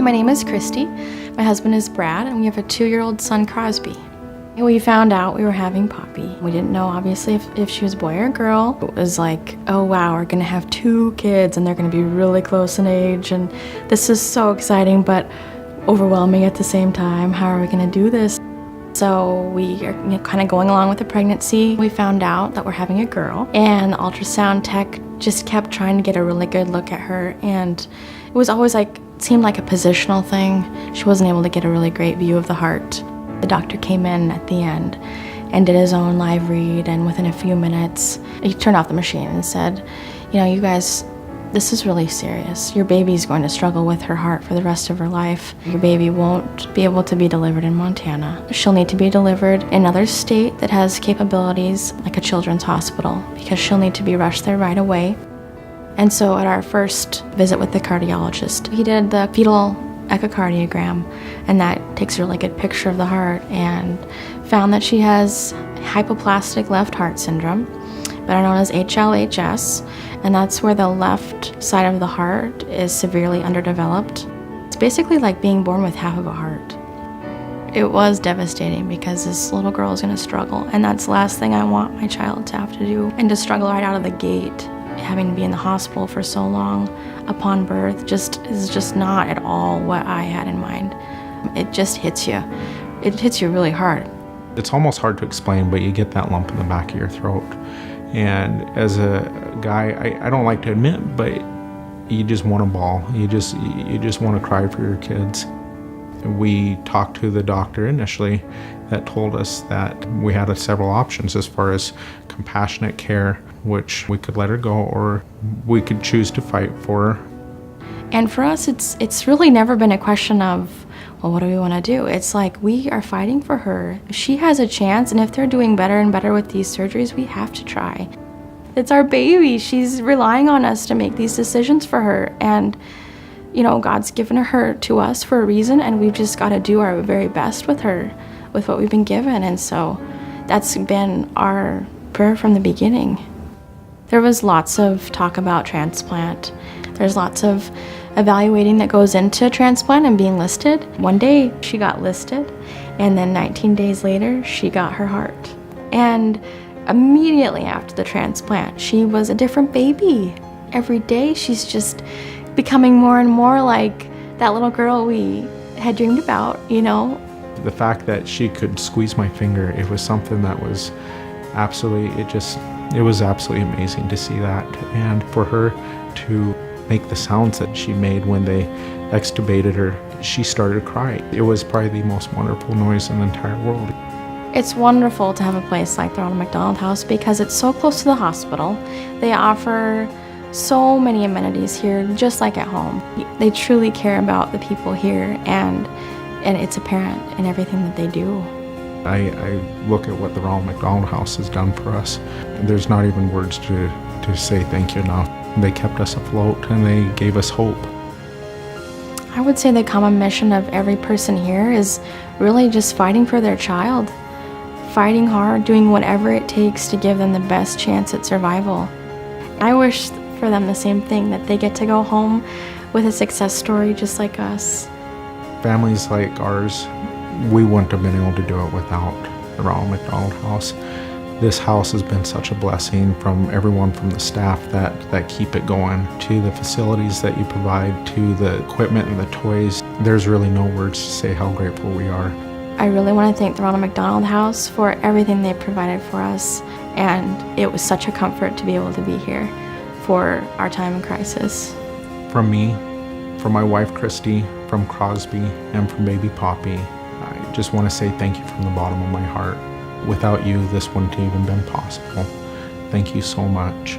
my name is Christy. My husband is Brad, and we have a 2-year-old son, Crosby. We found out we were having Poppy. We didn't know, obviously, if she was a boy or a girl. It was like, oh wow, we're gonna have 2 kids, and they're gonna be really close in age, and this is so exciting, but overwhelming at the same time. How are we gonna do this? So we are kind of going along with the pregnancy. We found out that we're having a girl, and the ultrasound tech just kept trying to get a really good look at her, and it was always like, seemed like a positional thing. She wasn't able to get a really great view of the heart. The doctor came in at the end and did his own live read, and within a few minutes, he turned off the machine and said, you know, you guys, this is really serious. Your baby's going to struggle with her heart for the rest of her life. Your baby won't be able to be delivered in Montana. She'll need to be delivered in another state that has capabilities like a children's hospital, because she'll need to be rushed there right away. And so at our first visit with the cardiologist, he did the fetal echocardiogram, and that takes a really good picture of the heart, and found that she has hypoplastic left heart syndrome, better known as HLHS, and that's where the left side of the heart is severely underdeveloped. It's basically like being born with half of a heart. It was devastating because this little girl is going to struggle, and that's the last thing I want my child to have to do, and to struggle right out of the gate. Having to be in the hospital for so long upon birth is just not at all what I had in mind. It just hits you. It hits you really hard. It's almost hard to explain, but you get that lump in the back of your throat. And as a guy, I don't like to admit, but you just want to bawl. You just want to cry for your kids. We talked to the doctor initially that told us that we had several options as far as compassionate care, which we could let her go, or we could choose to fight for her. And for us, it's really never been a question of, well, what do we want to do? It's like, we are fighting for her. She has a chance, and if they're doing better and better with these surgeries, we have to try. It's our baby. She's relying on us to make these decisions for her, and you know, God's given her to us for a reason, and we've just got to do our very best with her, with what we've been given. And so that's been our prayer from the beginning. There was lots of talk about transplant. There's lots of evaluating that goes into transplant and being listed. One day she got listed, and then 19 days later she got her heart. And immediately after the transplant, she was a different baby. Every day she's just becoming more and more like that little girl we had dreamed about, you know. The fact that she could squeeze my finger, it was something that was absolutely, it was absolutely amazing to see that. And for her to make the sounds that she made when they extubated her, she started crying. It was probably the most wonderful noise in the entire world. It's wonderful to have a place like the Ronald McDonald House because it's so close to the hospital. They offer so many amenities here, just like at home. They truly care about the people here, and it's apparent in everything that they do. I look at what the Ronald McDonald House has done for us. There's not even words to say thank you enough. They kept us afloat, and they gave us hope. I would say the common mission of every person here is really just fighting for their child, fighting hard, doing whatever it takes to give them the best chance at survival. I wish for them the same thing, that they get to go home with a success story just like us. Families like ours, we wouldn't have been able to do it without the Ronald McDonald House. This house has been such a blessing, from everyone from the staff that keep it going, to the facilities that you provide, to the equipment and the toys. There's really no words to say how grateful we are. I really want to thank the Ronald McDonald House for everything they provided for us, and it was such a comfort to be able to be here for our time in crisis. From me, from my wife Christy, from Crosby, and from baby Poppy, I just want to say thank you from the bottom of my heart. Without you, this wouldn't have even been possible. Thank you so much.